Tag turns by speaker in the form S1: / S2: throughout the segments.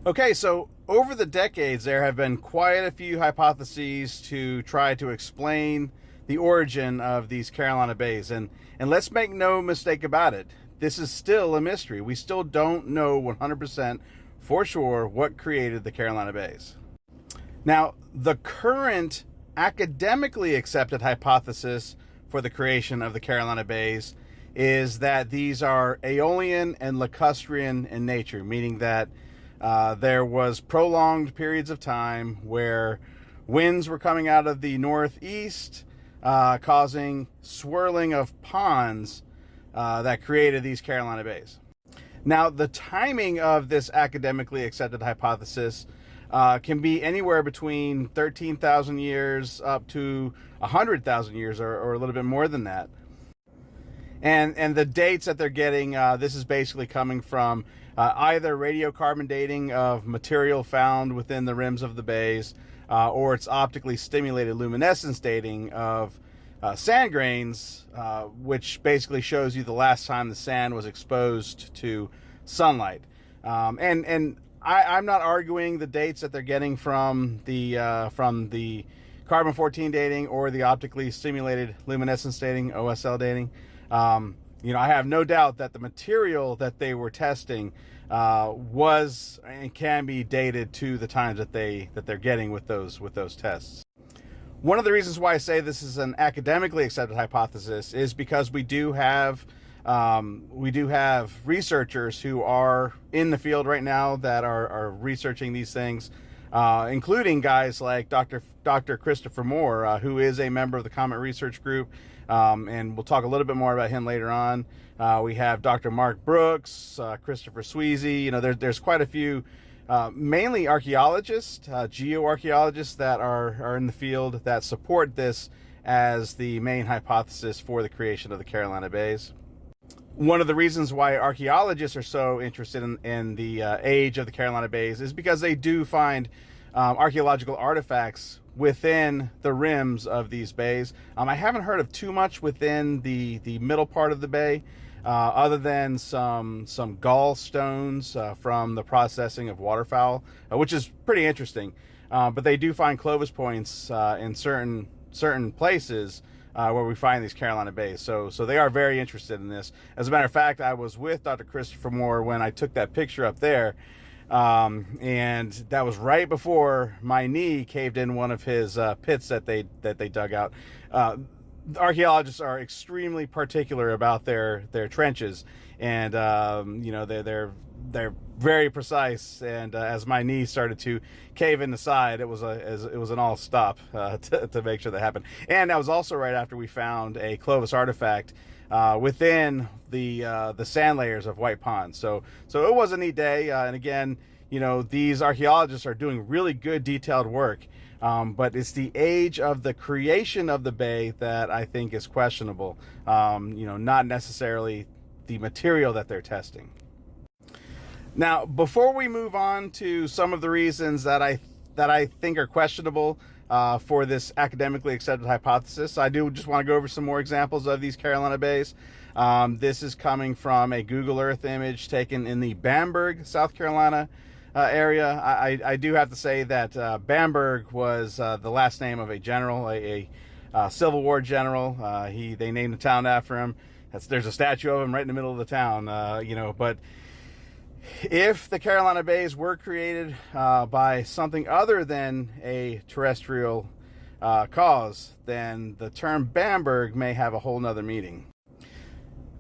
S1: Okay, so over the decades, there have been quite a few hypotheses to try to explain the origin of these Carolina bays. And let's make no mistake about it, this is still a mystery. We still don't know 100% for sure what created the Carolina bays. Now, the current academically accepted hypothesis for the creation of the Carolina bays is that these are Aeolian and Lacustrine in nature, meaning that there was prolonged periods of time where winds were coming out of the northeast, causing swirling of ponds that created these Carolina bays. Now, the timing of this academically accepted hypothesis can be anywhere between 13,000 years up to 100,000 years, or a little bit more than that. And the dates that they're getting, this is basically coming from either radiocarbon dating of material found within the rims of the bays, or it's optically stimulated luminescence dating of sand grains, which basically shows you the last time the sand was exposed to sunlight. And I'm not arguing the dates that they're getting from the carbon-14 dating or the optically stimulated luminescence dating, OSL dating. I have no doubt that the material that they were testing was and can be dated to the times that they're getting with those tests. One of the reasons why I say this is an academically accepted hypothesis is because we do have researchers who are in the field right now that are researching these things, including guys like Dr. Christopher Moore, who is a member of the Comet Research Group, and we'll talk a little bit more about him later on. We have Dr. Mark Brooks, Christopher Sweezy. There's quite a few, mainly archaeologists, geoarchaeologists that are in the field that support this as the main hypothesis for the creation of the Carolina bays. One of the reasons why archaeologists are so interested in the age of the Carolina bays is because they do find archaeological artifacts within the rims of these bays. I haven't heard of too much within the middle part of the bay, other than some gallstones from the processing of waterfowl, which is pretty interesting. But they do find Clovis points in certain places where we find these Carolina bays. So they are very interested in this. As a matter of fact, I was with Dr. Christopher Moore when I took that picture up there. And that was right before my knee caved in one of his pits that they dug out. Archaeologists are extremely particular about their trenches, and they're very precise. And as my knee started to cave in the side, it was an all stop to make sure that happened. And that was also right after we found a Clovis artifact within the sand layers of White Pond. So it was a neat day. And again, these archaeologists are doing really good detailed work. But it's the age of the creation of the bay that I think is questionable. Not necessarily the material that they're testing. Now, before we move on to some of the reasons that I think are questionable for this academically accepted hypothesis, I do just want to go over some more examples of these Carolina bays. This is coming from a Google Earth image taken in the Bamberg, South Carolina area. I do have to say that Bamberg was the last name of a general, a Civil War general. They named the town after him. There's a statue of him right in the middle of the town. But if the Carolina bays were created by something other than a terrestrial cause, then the term Bamberg may have a whole nother meaning.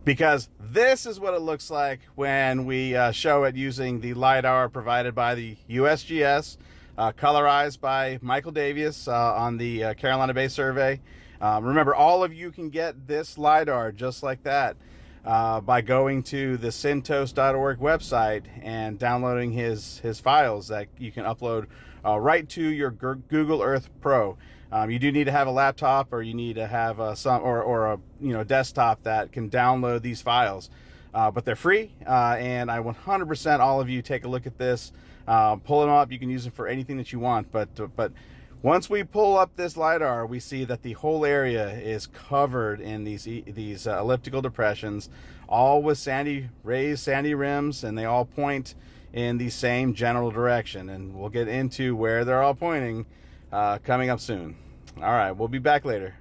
S1: Because this is what it looks like when we show it using the LiDAR provided by the USGS, colorized by Michael Davies on the Carolina Bay survey. Remember, all of you can get this LiDAR just like that by going to the Cintos.org website and downloading his files that you can upload right to your Google Earth Pro. You do need to have a laptop, or you need to have a desktop that can download these files, but they're free. And I 100% all of you take a look at this, pull them up. You can use them for anything that you want. But once we pull up this LiDAR, we see that the whole area is covered in these elliptical depressions, all with raised sandy rims, and they all point in the same general direction, and we'll get into where they're all pointing coming up soon. All right, we'll be back later.